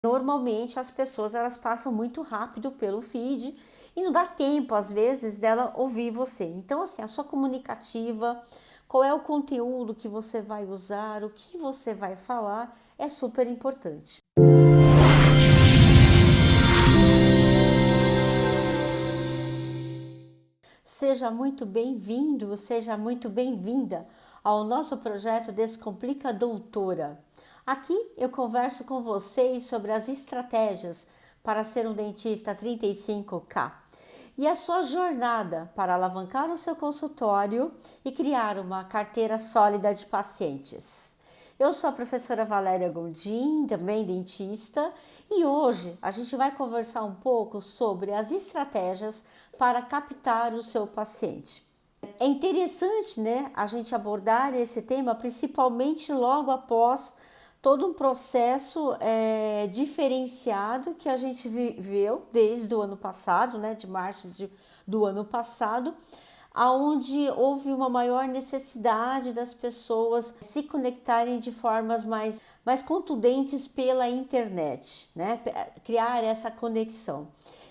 Normalmente as pessoas elas passam muito rápido pelo feed e não dá tempo às vezes dela ouvir você. Então assim, a sua comunicativa, qual é o conteúdo que você vai usar, o que você vai falar é super importante. Seja muito bem-vindo, seja muito bem-vinda ao nosso projeto Descomplica Doutora. Aqui eu converso com vocês sobre as estratégias para ser um dentista 35K e a sua jornada para alavancar o seu consultório e criar uma carteira sólida de pacientes. Eu sou a professora Valéria Gondim, também dentista, e hoje a gente vai conversar um pouco sobre as estratégias para captar o seu paciente. É interessante, né, a gente abordar esse tema, principalmente logo após todo um processo diferenciado que a gente viveu desde o ano passado, né, de março do ano passado, aonde houve uma maior necessidade das pessoas se conectarem de formas mais contundentes pela internet, né? Criar essa conexão.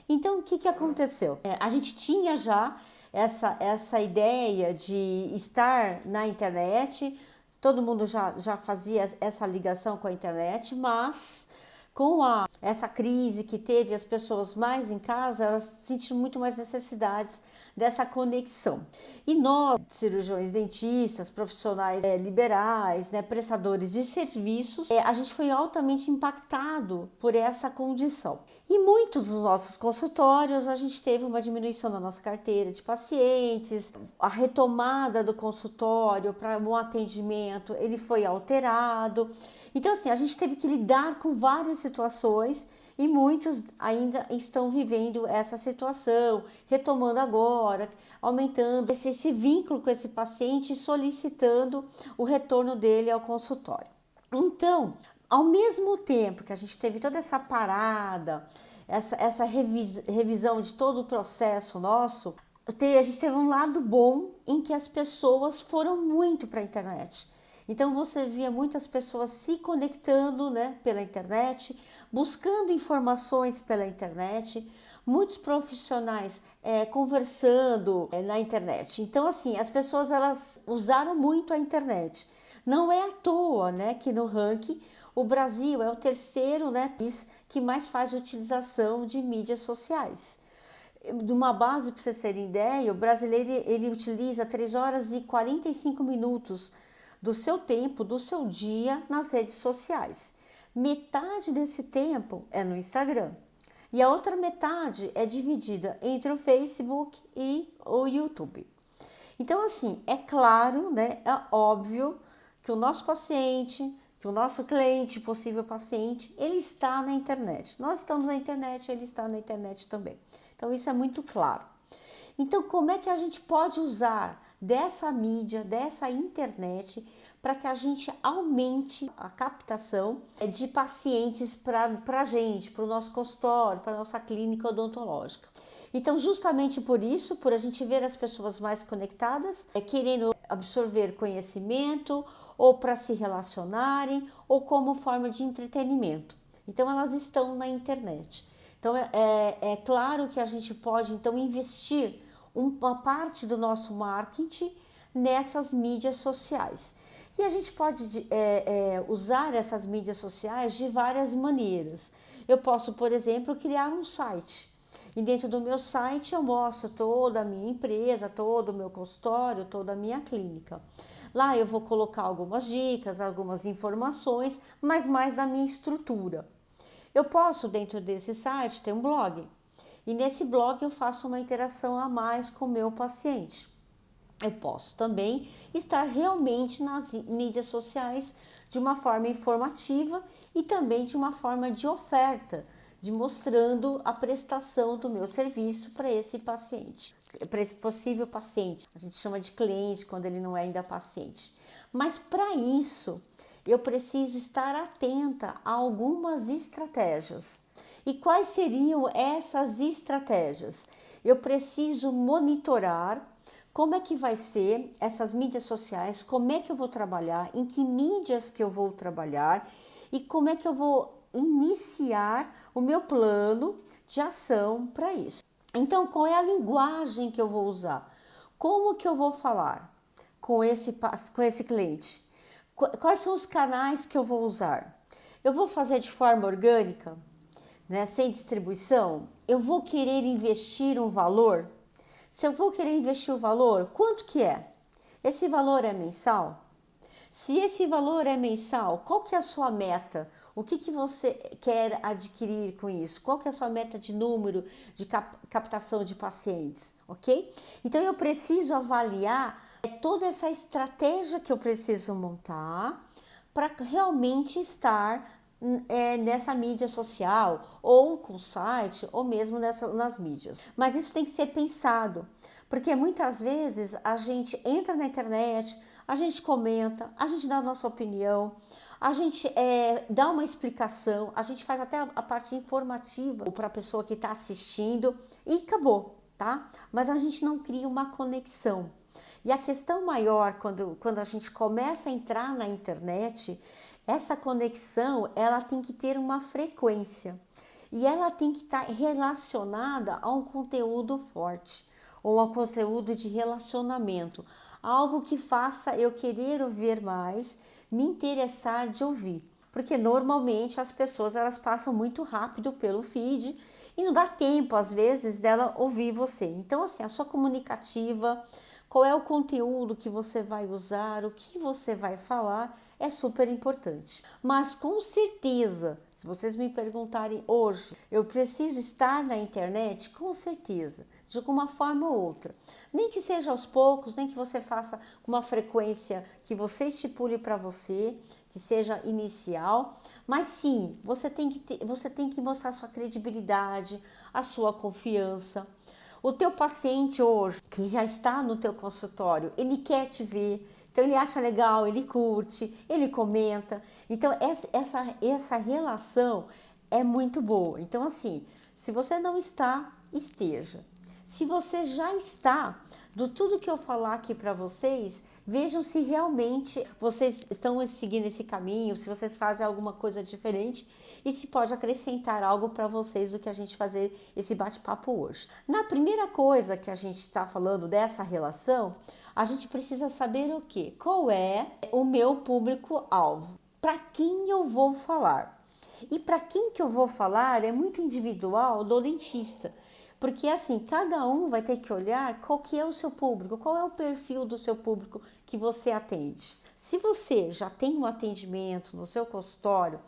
Então, o que aconteceu? A gente tinha já essa ideia de estar na internet, todo mundo já fazia essa ligação com a internet, mas com essa crise que teve as pessoas mais em casa, elas sentiram muito mais necessidades dessa conexão. E nós, cirurgiões dentistas, profissionais liberais, né, prestadores de serviços, a gente foi altamente impactado por essa condição. E muitos dos nossos consultórios, a gente teve uma diminuição da nossa carteira de pacientes, a retomada do consultório para um atendimento, ele foi alterado. Então, assim, a gente teve que lidar com várias situações e muitos ainda estão vivendo essa situação, retomando agora, aumentando esse vínculo com esse paciente e solicitando o retorno dele ao consultório. Então, ao mesmo tempo que a gente teve toda essa parada, essa revisão de todo o processo nosso, a gente teve um lado bom em que as pessoas foram muito para a internet. Então você via muitas pessoas se conectando, né, pela internet, buscando informações pela internet, muitos profissionais conversando na internet. Então assim, as pessoas elas usaram muito a internet. Não é à toa, né, que no ranking o Brasil é o terceiro, né, país que mais faz utilização de mídias sociais. De uma base, para vocês terem ideia, o brasileiro ele utiliza 3 horas e 45 minutos do seu tempo, do seu dia nas redes sociais. Metade desse tempo é no Instagram e a outra metade é dividida entre o Facebook e o YouTube. Então, assim, é claro, né, é óbvio que o nosso paciente, que o nosso cliente, possível paciente, ele está na internet. Nós estamos na internet, ele está na internet também. Então, isso é muito claro. Então, como é que a gente pode usar dessa mídia, dessa internet, para que a gente aumente a captação de pacientes para a gente, para o nosso consultório, para a nossa clínica odontológica? Então, justamente por isso, por a gente ver as pessoas mais conectadas, querendo absorver conhecimento, ou para se relacionarem, ou como forma de entretenimento. Então, elas estão na internet. Então, é claro que a gente pode, então, investir uma parte do nosso marketing nessas mídias sociais. E a gente pode usar essas mídias sociais de várias maneiras. Eu posso, por exemplo, criar um site. E dentro do meu site eu mostro toda a minha empresa, todo o meu consultório, toda a minha clínica. Lá eu vou colocar algumas dicas, algumas informações, mas mais da minha estrutura. Eu posso, dentro desse site, ter um blog. E nesse blog eu faço uma interação a mais com o meu paciente. Eu posso também estar realmente nas mídias sociais de uma forma informativa e também de uma forma de oferta, de mostrando a prestação do meu serviço para esse paciente, para esse possível paciente. A gente chama de cliente quando ele não é ainda paciente. Mas para isso, eu preciso estar atenta a algumas estratégias. E quais seriam essas estratégias? Eu preciso monitorar como é que vai ser essas mídias sociais, como é que eu vou trabalhar, em que mídias que eu vou trabalhar e como é que eu vou iniciar o meu plano de ação para isso. Então, qual é a linguagem que eu vou usar? Como que eu vou falar com esse cliente? Quais são os canais que eu vou usar? Eu vou fazer de forma orgânica, né, sem distribuição? Eu vou querer investir um valor? Se eu vou querer investir o valor, quanto que é? Esse valor é mensal? Se esse valor é mensal, qual que é a sua meta? O que você quer adquirir com isso? Qual que é a sua meta de número de captação de pacientes, ok? Então eu preciso avaliar toda essa estratégia que eu preciso montar para realmente estar nessa mídia social, ou com o site, ou mesmo nas mídias. Mas isso tem que ser pensado, porque muitas vezes a gente entra na internet, a gente comenta, a gente dá a nossa opinião, a gente dá uma explicação, a gente faz até a parte informativa para a pessoa que está assistindo e acabou, tá? Mas a gente não cria uma conexão. E a questão maior, quando a gente começa a entrar na internet, essa conexão, ela tem que ter uma frequência e ela tem que estar relacionada a um conteúdo forte ou a um conteúdo de relacionamento, algo que faça eu querer ouvir mais, me interessar de ouvir, porque normalmente as pessoas elas passam muito rápido pelo feed e não dá tempo às vezes dela ouvir você. Então assim, a sua comunicativa, qual é o conteúdo que você vai usar, o que você vai falar, é super importante. Mas com certeza, se vocês me perguntarem hoje, eu preciso estar na internet? Com certeza, de alguma forma ou outra. Nem que seja aos poucos, nem que você faça com uma frequência que você estipule para você, que seja inicial, mas sim, você tem que mostrar a sua credibilidade, a sua confiança. O teu paciente hoje, que já está no teu consultório, ele quer te ver, então ele acha legal, ele curte, ele comenta. Então essa relação é muito boa. Então assim, se você não está, esteja. Se você já está, do tudo que eu falar aqui para vocês, vejam se realmente vocês estão seguindo esse caminho, se vocês fazem alguma coisa diferente e se pode acrescentar algo para vocês do que a gente fazer esse bate-papo hoje. Na primeira coisa que a gente está falando dessa relação, a gente precisa saber o quê? Qual é o meu público-alvo? Para quem eu vou falar? E para quem que eu vou falar é muito individual do dentista. Porque assim, cada um vai ter que olhar qual que é o seu público, qual é o perfil do seu público que você atende. Se você já tem um atendimento no seu consultório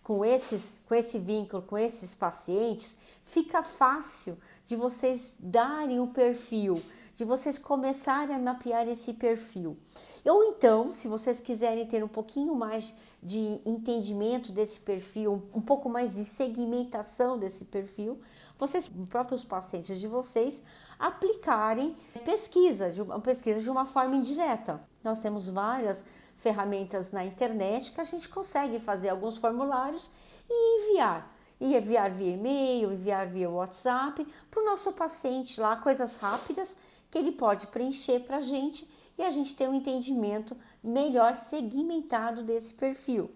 com esse vínculo, com esses pacientes, fica fácil de vocês darem o perfil, de vocês começarem a mapear esse perfil. Ou então, se vocês quiserem ter um pouquinho mais de entendimento desse perfil, um pouco mais de segmentação desse perfil, vocês, próprios pacientes de vocês, aplicarem pesquisa de uma forma indireta. Nós temos várias ferramentas na internet que a gente consegue fazer alguns formulários e enviar. E enviar via e-mail, enviar via WhatsApp para o nosso paciente lá, coisas rápidas que ele pode preencher para a gente e a gente ter um entendimento melhor segmentado desse perfil.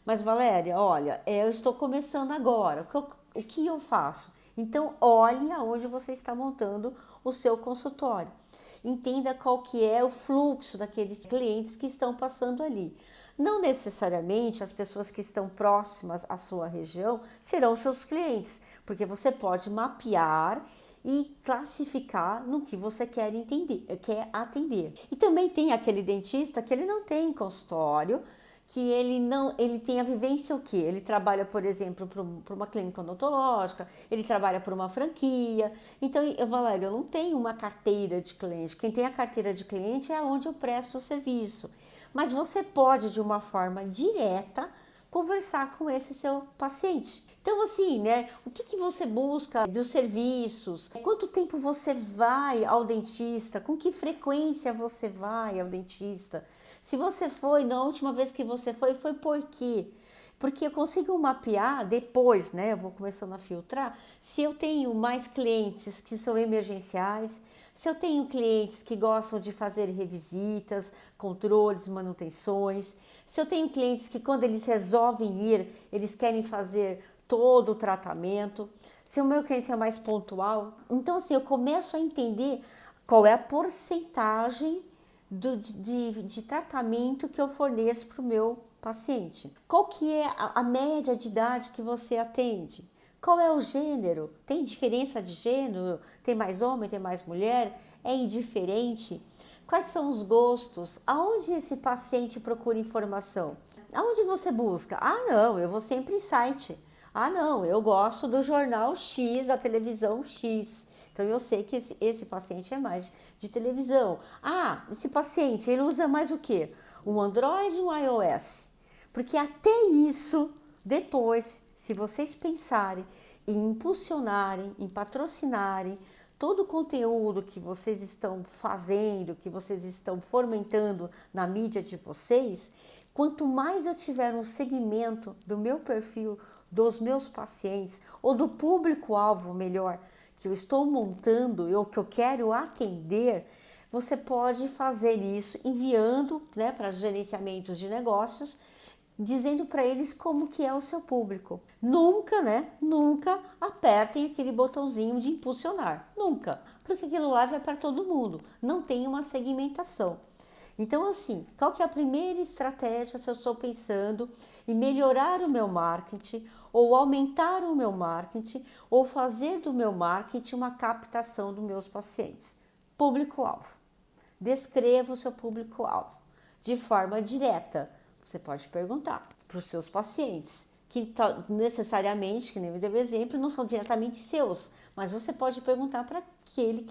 Mas Valéria, olha, eu estou começando agora, o que eu faço? Então olhe aonde você está montando o seu consultório. Entenda qual que é o fluxo daqueles clientes que estão passando ali. Não necessariamente as pessoas que estão próximas à sua região serão seus clientes, porque você pode mapear e classificar no que você quer atender. E também tem aquele dentista que ele não tem consultório, que ele tem a vivência o quê? Ele trabalha, por exemplo, para uma clínica odontológica, ele trabalha por uma franquia. Então, Valéria, eu não tenho uma carteira de cliente. Quem tem a carteira de cliente é onde eu presto o serviço. Mas você pode, de uma forma direta, conversar com esse seu paciente. Então, assim, né? O que você busca dos serviços? Quanto tempo você vai ao dentista? Com que frequência você vai ao dentista? Se você foi, na última vez que você foi por quê? Porque eu consigo mapear depois, né? Eu vou começando a filtrar, se eu tenho mais clientes que são emergenciais, se eu tenho clientes que gostam de fazer revisitas, controles, manutenções, se eu tenho clientes que quando eles resolvem ir, eles querem fazer todo o tratamento, se o meu cliente é mais pontual. Então assim, eu começo a entender qual é a porcentagem de tratamento que eu forneço para o meu paciente. Qual que é a média de idade que você atende? Qual é o gênero? Tem diferença de gênero? Tem mais homem, tem mais mulher? É indiferente? Quais são os gostos? Aonde esse paciente procura informação? Aonde você busca? Ah, não, eu vou sempre em site. Ah, não, eu gosto do jornal X, da televisão X. Então eu sei que esse paciente é mais de televisão. Ah, esse paciente, ele usa mais o quê? Um Android e um iOS. Porque até isso, depois, se vocês pensarem em impulsionarem, em patrocinarem todo o conteúdo que vocês estão fazendo, que vocês estão fomentando na mídia de vocês, quanto mais eu tiver um segmento do meu perfil, dos meus pacientes, ou do público-alvo melhor, que eu estou montando, ou que eu quero atender, você pode fazer isso enviando, né, para gerenciamentos de negócios, dizendo para eles como que é o seu público. Nunca, né? Nunca apertem aquele botãozinho de impulsionar. Nunca. Porque aquilo lá vai para todo mundo. Não tem uma segmentação. Então, assim, qual que é a primeira estratégia se eu estou pensando em melhorar o meu marketing, ou aumentar o meu marketing, ou fazer do meu marketing uma captação dos meus pacientes? Público-alvo. Descreva o seu público-alvo de forma direta. Você pode perguntar para os seus pacientes, que necessariamente, que nem eu dei o exemplo, não são diretamente seus, mas você pode perguntar para aquele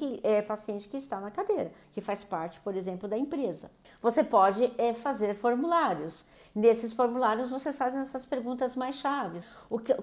paciente que está na cadeira, que faz parte, por exemplo, da empresa. Você pode fazer formulários. Nesses formulários, vocês fazem essas perguntas mais chaves.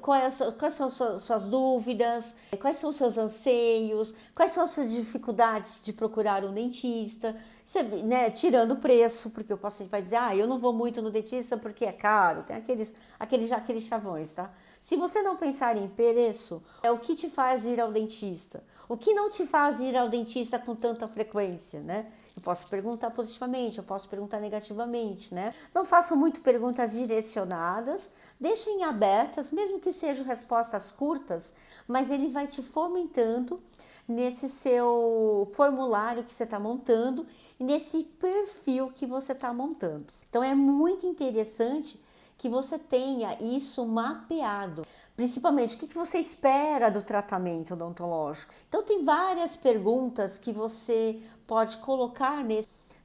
Quais são suas dúvidas? Quais são os seus anseios? Quais são as suas dificuldades de procurar um dentista? Você, né, tirando o preço, porque o paciente vai dizer, eu não vou muito no dentista porque é caro. Tem aqueles chavões, tá? Se você não pensar em preço, é o que te faz ir ao dentista. O que não te faz ir ao dentista com tanta frequência, né? Eu posso perguntar positivamente, eu posso perguntar negativamente, né? Não façam muito perguntas direcionadas, deixem abertas, mesmo que sejam respostas curtas, mas ele vai te fomentando nesse seu formulário que você está montando e nesse perfil que você está montando. Então é muito interessante que você tenha isso mapeado. Principalmente, o que você espera do tratamento odontológico? Então, tem várias perguntas que você pode colocar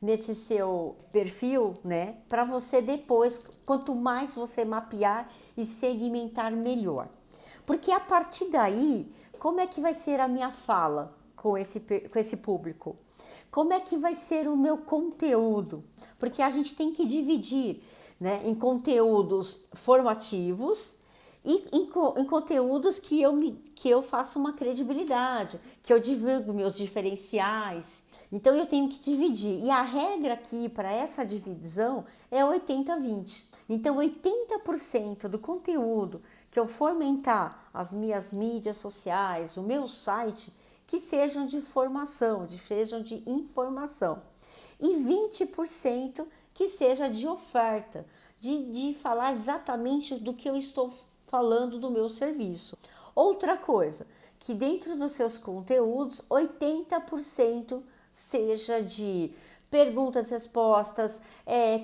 nesse seu perfil, né? Para você depois, quanto mais você mapear e segmentar, melhor. Porque a partir daí, como é que vai ser a minha fala com esse público? Como é que vai ser o meu conteúdo? Porque a gente tem que dividir, né, em conteúdos formativos e em conteúdos que eu faço uma credibilidade, que eu divulgo meus diferenciais. Então eu tenho que dividir. E a regra aqui para essa divisão é 80-20. Então 80% do conteúdo que eu fomentar, as minhas mídias sociais, o meu site, que sejam de formação, sejam de informação. E 20% que seja de oferta, de falar exatamente do que eu estou falando do meu serviço. Outra coisa, que dentro dos seus conteúdos, 80% seja de perguntas, respostas,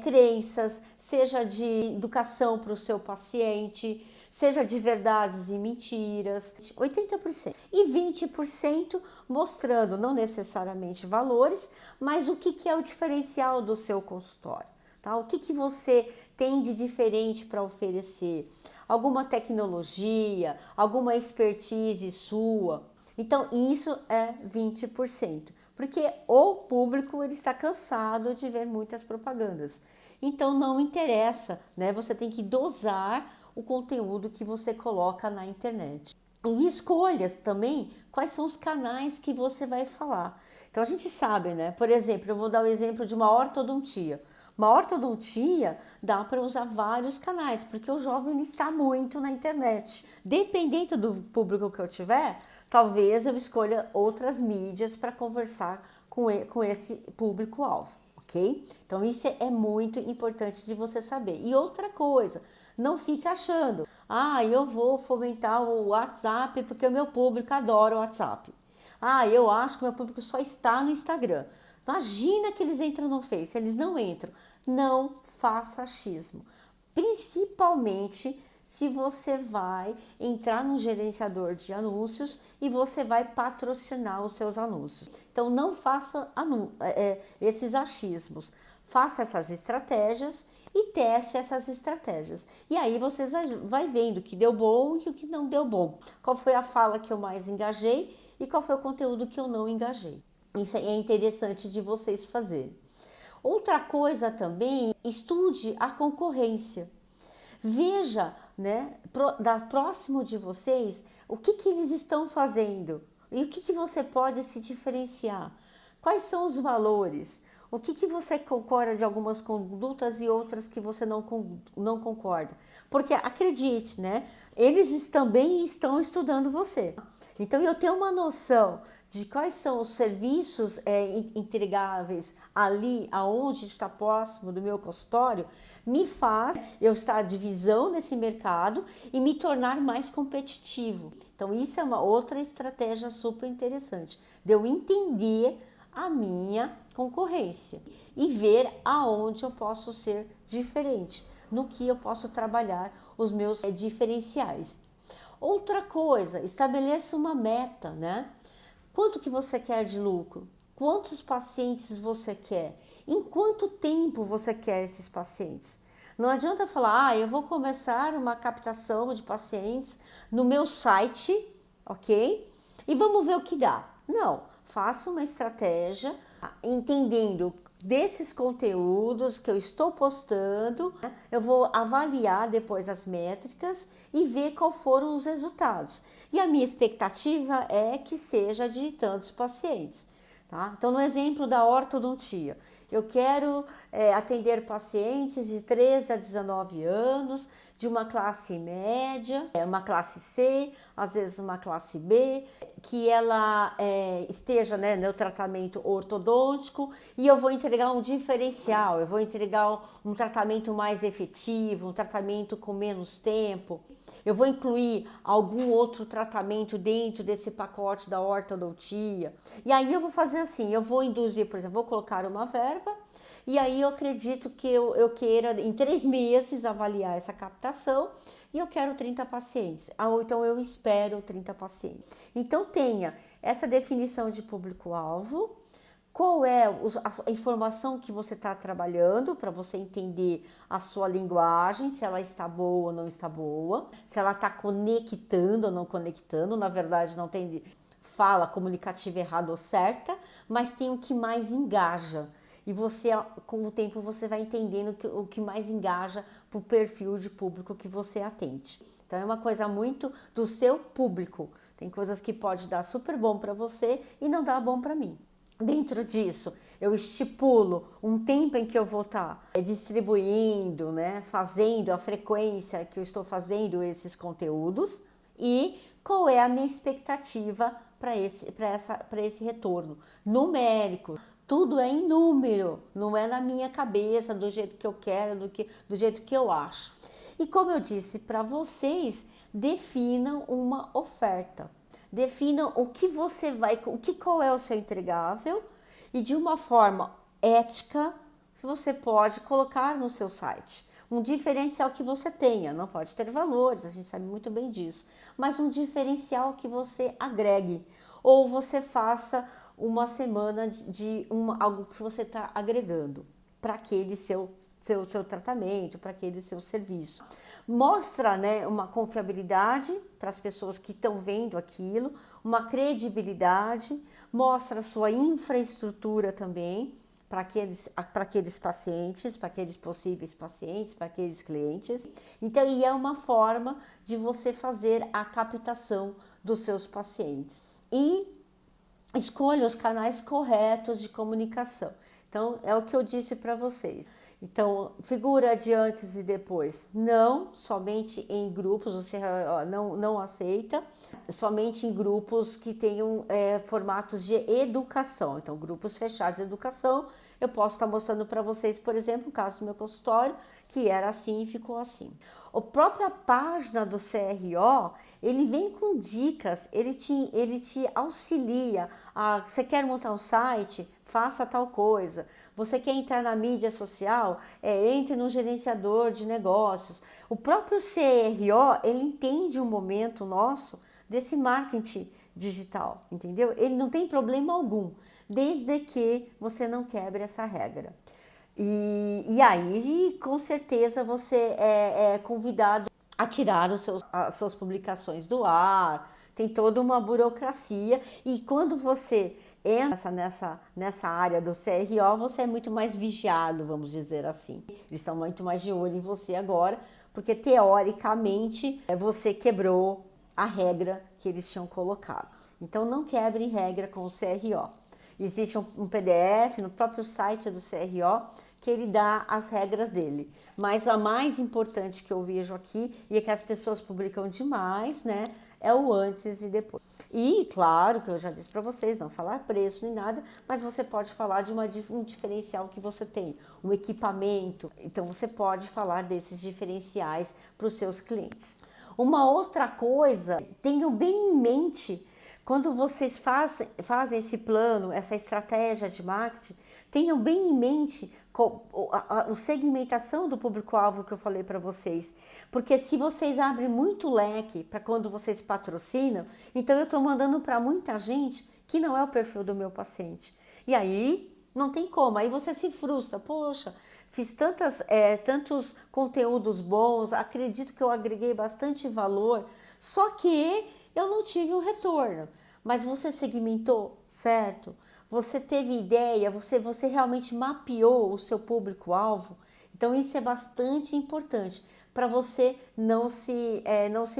crenças, seja de educação para o seu paciente, seja de verdades e mentiras, 80%. E 20% mostrando não necessariamente valores, mas o que é o diferencial do seu consultório. Tá? O que você tem de diferente para oferecer? Alguma tecnologia, alguma expertise sua? Então, isso é 20%, porque o público ele está cansado de ver muitas propagandas. Então, não interessa, né? Você tem que dosar o conteúdo que você coloca na internet. E escolhas também quais são os canais que você vai falar. Então, a gente sabe, né? Por exemplo, eu vou dar o exemplo de uma ortodontia. Uma ortodontia dá para usar vários canais, porque o jovem está muito na internet. Dependendo do público que eu tiver, talvez eu escolha outras mídias para conversar com esse público-alvo, ok? Então isso é muito importante de você saber. E outra coisa, não fica achando, eu vou fomentar o WhatsApp porque o meu público adora o WhatsApp. Eu acho que o meu público só está no Instagram. Imagina que eles entram no Face, eles não entram. Não faça achismo. Principalmente se você vai entrar no gerenciador de anúncios e você vai patrocinar os seus anúncios. Então não faça esses achismos. Faça essas estratégias e teste essas estratégias. E aí vocês vai vendo o que deu bom e o que não deu bom. Qual foi a fala que eu mais engajei e qual foi o conteúdo que eu não engajei. Isso é interessante de vocês fazerem. Outra coisa também, estude a concorrência. Veja, né, próximo de vocês, o que eles estão fazendo e o que você pode se diferenciar. Quais são os valores? O que você concorda de algumas condutas e outras que você não concorda? Porque acredite, né? Eles também estão estudando você. Então eu tenho uma noção de quais são os serviços entregáveis ali, aonde está próximo do meu consultório, me faz eu estar de visão nesse mercado e me tornar mais competitivo. Então isso é uma outra estratégia super interessante, de eu entender a minha concorrência e ver aonde eu posso ser diferente, no que eu posso trabalhar os meus diferenciais. Outra coisa, estabeleça uma meta, né? Quanto que você quer de lucro? Quantos pacientes você quer? Em quanto tempo você quer esses pacientes? Não adianta falar, eu vou começar uma captação de pacientes no meu site, ok? E vamos ver o que dá. Não, faça uma estratégia entendendo desses conteúdos que eu estou postando, eu vou avaliar depois as métricas e ver qual foram os resultados. E a minha expectativa é que seja de tantos pacientes, tá? Então, no exemplo da ortodontia, eu quero atender pacientes de 13 a 19 anos, de uma classe média, uma classe C, às vezes uma classe B, que ela esteja, né, no tratamento ortodôntico, e eu vou entregar um diferencial, eu vou entregar um tratamento mais efetivo, um tratamento com menos tempo. Eu vou incluir algum outro tratamento dentro desse pacote da ortodontia. E aí eu vou fazer assim, eu vou induzir, por exemplo, vou colocar uma verba, e aí eu acredito que eu queira em 3 meses avaliar essa captação e eu quero 30 pacientes. Ou então eu espero 30 pacientes. Então tenha essa definição de público-alvo, qual é a informação que você está trabalhando para você entender a sua linguagem, se ela está boa ou não está boa, se ela está conectando ou não conectando. Na verdade, não tem fala comunicativa errada ou certa, mas tem o que mais engaja. E você, com o tempo, você vai entendendo o que mais engaja para o perfil de público que você atende. Então, é uma coisa muito do seu público. Tem coisas que pode dar super bom para você e não dá bom para mim. Dentro disso, eu estipulo um tempo em que eu vou estar distribuindo, né, fazendo a frequência que eu estou fazendo esses conteúdos e qual é a minha expectativa para esse retorno numérico. Tudo é em número, não é na minha cabeça, do jeito que eu quero, do jeito que eu acho. E como eu disse para vocês, definam uma oferta. Definam qual é o seu entregável e de uma forma ética você pode colocar no seu site. Um diferencial que você tenha, não pode ter valores, a gente sabe muito bem disso, mas um diferencial que você agregue. Ou você faça uma semana de algo que você está agregando para aquele seu tratamento, para aquele seu serviço. Mostra, né, uma confiabilidade para as pessoas que estão vendo aquilo, uma credibilidade, mostra a sua infraestrutura também para aqueles pacientes, para aqueles possíveis pacientes, para aqueles clientes. Então, e é uma forma de você fazer a captação dos seus pacientes. E escolha os canais corretos de comunicação. Então, é o que eu disse para vocês. Então, figura de antes e depois, não, somente em grupos, você não aceita, somente em grupos que tenham formatos de educação. Então, grupos fechados de educação, eu posso estar mostrando para vocês, por exemplo, o caso do meu consultório, que era assim e ficou assim. A própria página do CRO, ele vem com dicas, ele te auxilia. Você quer montar um site? Faça tal coisa. Você quer entrar na mídia social? Entre no gerenciador de negócios. O próprio CRO, ele entende o momento nosso desse marketing digital, entendeu? Ele não tem problema algum, desde que você não quebre essa regra. E aí, com certeza, você é convidado a tirar as suas publicações do ar, tem toda uma burocracia, e quando você entra nessa área do CRO, você é muito mais vigiado, vamos dizer assim. Eles estão muito mais de olho em você agora, porque teoricamente você quebrou a regra que eles tinham colocado. Então não quebre regra com o CRO. Existe um PDF no próprio site do CRO que ele dá as regras dele. Mas a mais importante que eu vejo aqui, e é que as pessoas publicam demais, né? É o antes e depois. E claro que eu já disse para vocês, não falar preço nem nada, mas você pode falar de um diferencial que você tem, um equipamento. Então você pode falar desses diferenciais para os seus clientes. Uma outra coisa, tenham bem em mente, quando vocês fazem esse plano, essa estratégia de marketing, tenham bem em mente a segmentação do público-alvo que eu falei para vocês. Porque se vocês abrem muito leque para quando vocês patrocinam, então eu estou mandando para muita gente que não é o perfil do meu paciente. E aí não tem como, aí você se frustra, poxa, fiz tantos conteúdos bons, acredito que eu agreguei bastante valor, só que eu não tive um retorno. Mas você segmentou, certo? Você teve ideia, você realmente mapeou o seu público-alvo. Então isso é bastante importante para você não se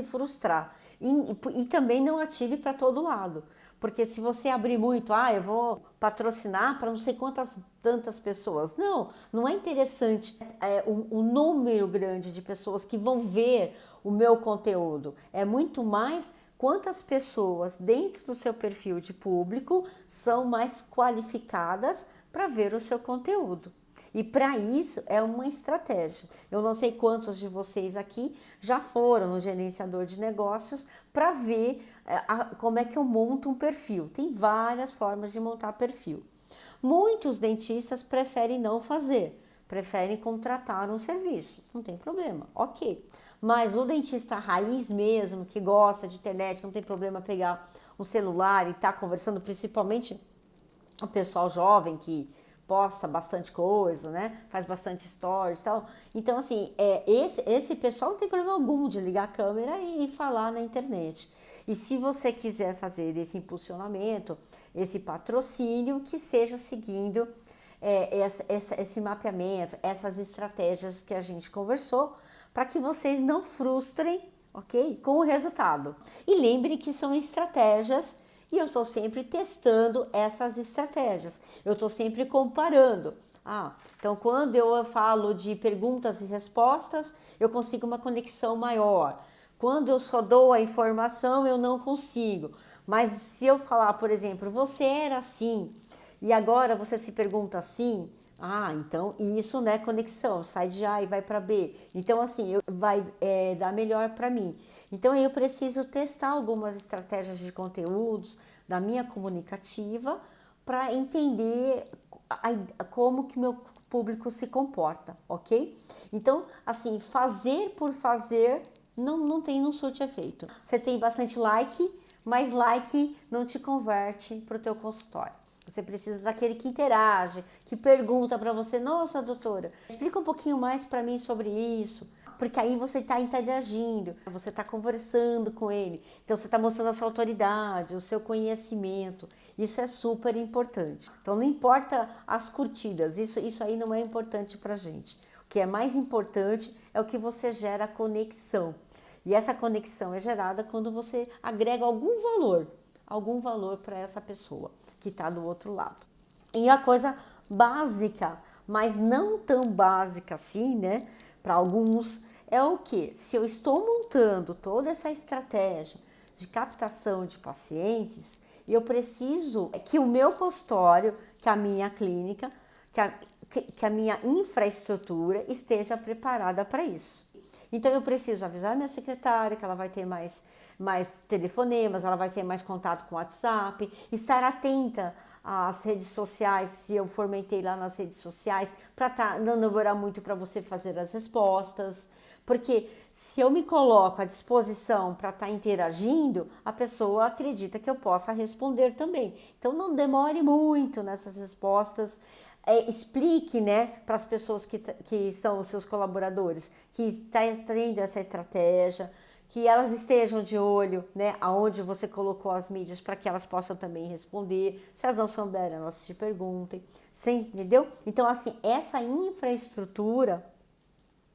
frustrar. E também não atire para todo lado. Porque se você abrir muito, eu vou patrocinar para não sei tantas pessoas. Não é interessante o número grande de pessoas que vão ver o meu conteúdo. É muito mais quantas pessoas dentro do seu perfil de público são mais qualificadas para ver o seu conteúdo. E para isso é uma estratégia. Eu não sei quantos de vocês aqui já foram no gerenciador de negócios para ver como é que eu monto um perfil. Tem várias formas de montar perfil. Muitos dentistas preferem não fazer, preferem contratar um serviço. Não tem problema, ok. Mas o dentista raiz mesmo, que gosta de internet, não tem problema pegar um celular e estar conversando, principalmente o pessoal jovem que posta bastante coisa, né? Faz bastante stories e tal. Então, assim, esse pessoal não tem problema algum de ligar a câmera e falar na internet. E se você quiser fazer esse impulsionamento, esse patrocínio, que seja seguindo esse mapeamento, essas estratégias que a gente conversou, para que vocês não frustrem, ok? Com o resultado. E lembrem que são estratégias e eu estou sempre testando essas estratégias. Eu estou sempre comparando. Então quando eu falo de perguntas e respostas, eu consigo uma conexão maior. Quando eu só dou a informação, eu não consigo. Mas se eu falar, por exemplo, você era assim e agora você se pergunta assim, então isso não é conexão, sai de A e vai para B. Então assim, vai dar melhor para mim. Então eu preciso testar algumas estratégias de conteúdos da minha comunicativa para entender como que meu público se comporta, ok? Então assim, fazer por fazer não surte efeito. Você tem bastante like, mas like não te converte para o teu consultório. Você precisa daquele que interage, que pergunta para você, nossa doutora, explica um pouquinho mais para mim sobre isso. Porque aí você está interagindo, você está conversando com ele. Então você está mostrando a sua autoridade, o seu conhecimento. Isso é super importante. Então não importa as curtidas, isso aí não é importante para a gente. O que é mais importante é o que você gera conexão. E essa conexão é gerada quando você agrega algum valor para essa pessoa que está do outro lado. E a coisa básica mas não tão básica assim, né? Para alguns, é o que? Se eu estou montando toda essa estratégia de captação de pacientes, eu preciso que o meu consultório, que a minha clínica, que a minha infraestrutura esteja preparada para isso. Então eu preciso avisar a minha secretária que ela vai ter mais telefonemas, ela vai ter mais contato com o WhatsApp, estar atenta às redes sociais, se eu fomentei lá nas redes sociais, para não demorar muito para você fazer as respostas. Porque se eu me coloco à disposição para estar interagindo, a pessoa acredita que eu possa responder também. Então não demore muito nessas respostas. Explique, né, para as pessoas que são os seus colaboradores, que está tendo essa estratégia, que elas estejam de olho, né, aonde você colocou as mídias para que elas possam também responder. Se elas não souberem, elas te perguntem. Você entendeu? Então, assim, essa infraestrutura,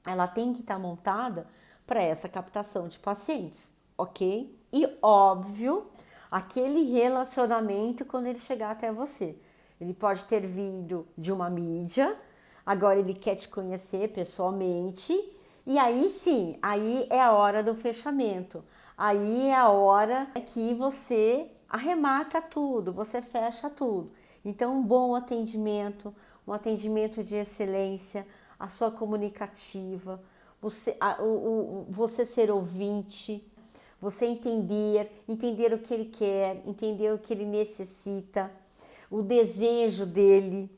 ela tem que estar montada para essa captação de pacientes, ok? E óbvio, aquele relacionamento quando ele chegar até você. Ele pode ter vindo de uma mídia, agora ele quer te conhecer pessoalmente, e aí sim, aí é a hora do fechamento. Aí é a hora que você arremata tudo, você fecha tudo. Então, um bom atendimento, um atendimento de excelência, a sua comunicativa, você ser ouvinte, você entender o que ele quer, entender o que ele necessita, o desejo dele,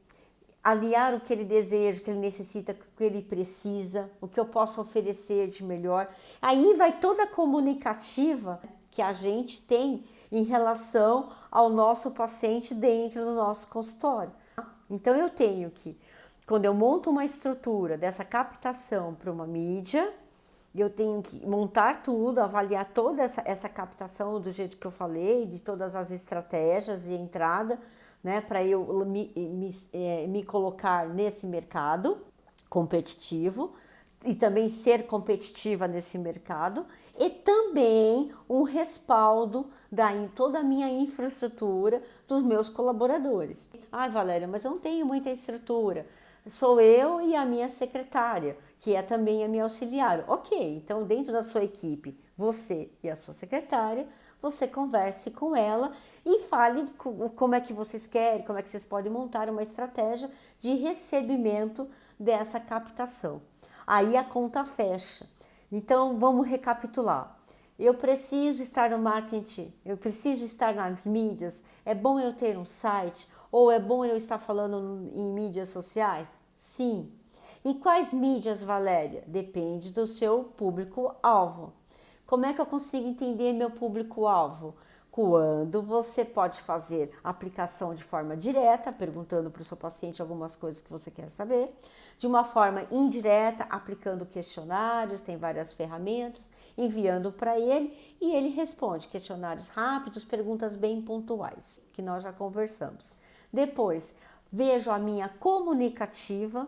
aliar o que ele deseja, o que ele necessita, o que ele precisa, o que eu posso oferecer de melhor. Aí vai toda a comunicativa que a gente tem em relação ao nosso paciente dentro do nosso consultório. Então eu tenho que, quando eu monto uma estrutura dessa captação para uma mídia, eu tenho que montar tudo, avaliar toda essa captação do jeito que eu falei, de todas as estratégias de entrada, né, para eu me colocar nesse mercado competitivo e também ser competitiva nesse mercado, e também um respaldo em toda a minha infraestrutura dos meus colaboradores. Ah, Valéria, mas eu não tenho muita estrutura. Sou eu e a minha secretária, que é também a minha auxiliar. Ok, então dentro da sua equipe, você e a sua secretária, você converse com ela e fale como é que vocês querem, como é que vocês podem montar uma estratégia de recebimento dessa captação. Aí a conta fecha. Então vamos recapitular. Eu preciso estar no marketing, eu preciso estar nas mídias, é bom eu ter um site ou é bom eu estar falando em mídias sociais? Sim. Em quais mídias, Valéria? Depende do seu público-alvo. Como é que eu consigo entender meu público-alvo? Quando você pode fazer aplicação de forma direta, perguntando para o seu paciente algumas coisas que você quer saber, de uma forma indireta, aplicando questionários, tem várias ferramentas, enviando para ele e ele responde questionários rápidos, perguntas bem pontuais, que nós já conversamos. Depois, vejo a minha comunicativa,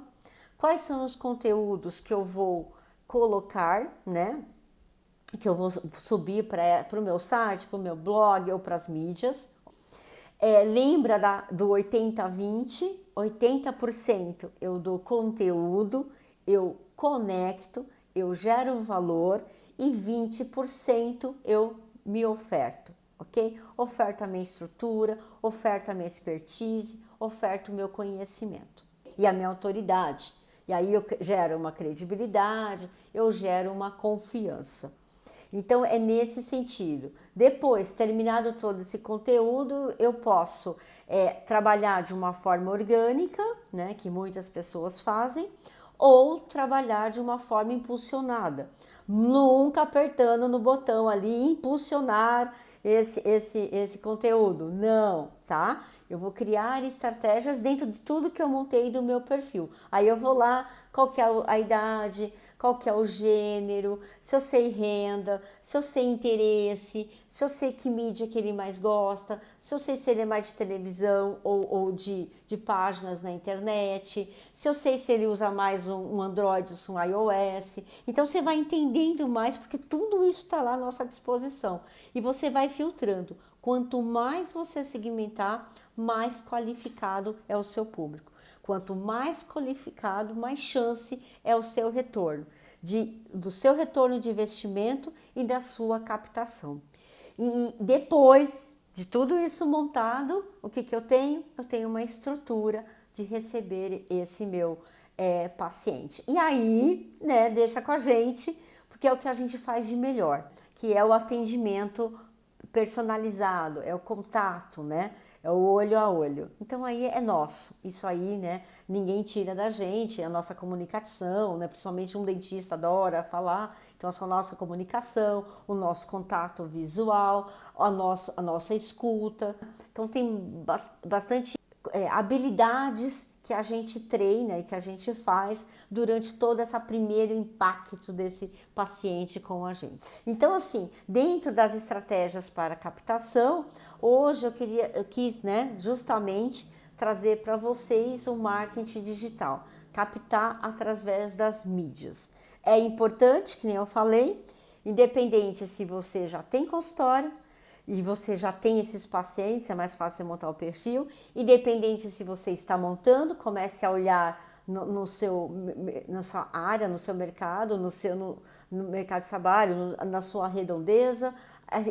quais são os conteúdos que eu vou colocar, né? Que eu vou subir para o meu site, para o meu blog ou para as mídias. Lembra do 80-20? 80% eu dou conteúdo, eu conecto, eu gero valor e 20% eu me oferto, ok? Oferto a minha estrutura, oferto a minha expertise, oferto o meu conhecimento e a minha autoridade. E aí eu gero uma credibilidade, eu gero uma confiança. Então é nesse sentido. Depois, terminado todo esse conteúdo, eu posso trabalhar de uma forma orgânica, né, que muitas pessoas fazem, ou trabalhar de uma forma impulsionada, nunca apertando no botão ali, impulsionar esse conteúdo, não, tá? Eu vou criar estratégias dentro de tudo que eu montei do meu perfil. Aí eu vou lá, qual que é a idade, qual que é o gênero, se eu sei renda, se eu sei interesse, se eu sei que mídia que ele mais gosta, se eu sei se ele é mais de televisão ou de páginas na internet, se eu sei se ele usa mais um Android ou um iOS. Então você vai entendendo mais, porque tudo isso está lá à nossa disposição. E você vai filtrando. Quanto mais você segmentar, mais qualificado é o seu público. Quanto mais qualificado, mais chance é o seu retorno, do seu retorno de investimento e da sua captação. E depois de tudo isso montado, o que eu tenho? Eu tenho uma estrutura de receber esse meu paciente. E aí, né, deixa com a gente, porque é o que a gente faz de melhor, que é o atendimento personalizado, é o contato, né? É o olho a olho. Então aí é nosso. Isso aí, né? Ninguém tira da gente, é a nossa comunicação, né? Principalmente um dentista adora falar. Então essa nossa comunicação, o nosso contato visual, a nossa escuta. Então tem bastante habilidades que a gente treina e que a gente faz durante todo esse primeiro impacto desse paciente com a gente. Então, assim, dentro das estratégias para captação, hoje eu quis, né, justamente trazer para vocês o marketing digital, captar através das mídias. É importante, que nem eu falei, independente se você já tem consultório, e você já tem esses pacientes, é mais fácil você montar o perfil. Independente se você está montando, comece a olhar na sua área, no seu mercado, no mercado de trabalho, na sua redondeza.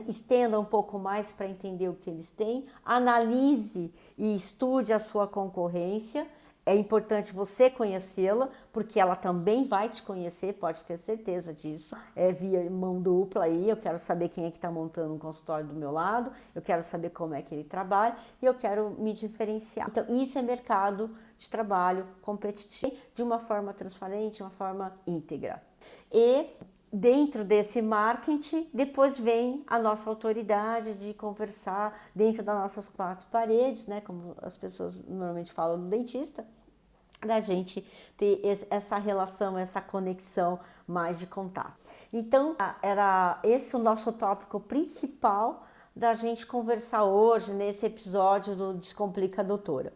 Estenda um pouco mais para entender o que eles têm. Analise e estude a sua concorrência. É importante você conhecê-la, porque ela também vai te conhecer, pode ter certeza disso. É via mão dupla aí, eu quero saber quem é que está montando um consultório do meu lado, eu quero saber como é que ele trabalha e eu quero me diferenciar. Então, isso é mercado de trabalho competitivo, de uma forma transparente, de uma forma íntegra. E dentro desse marketing, depois vem a nossa autoridade de conversar dentro das nossas quatro paredes, né? Como as pessoas normalmente falam no dentista, da gente ter essa relação, essa conexão mais de contato. Então, era esse o nosso tópico principal da gente conversar hoje nesse episódio do Descomplica Doutora.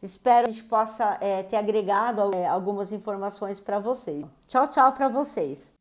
Espero que a gente possa ter agregado algumas informações para vocês. Tchau, tchau para vocês!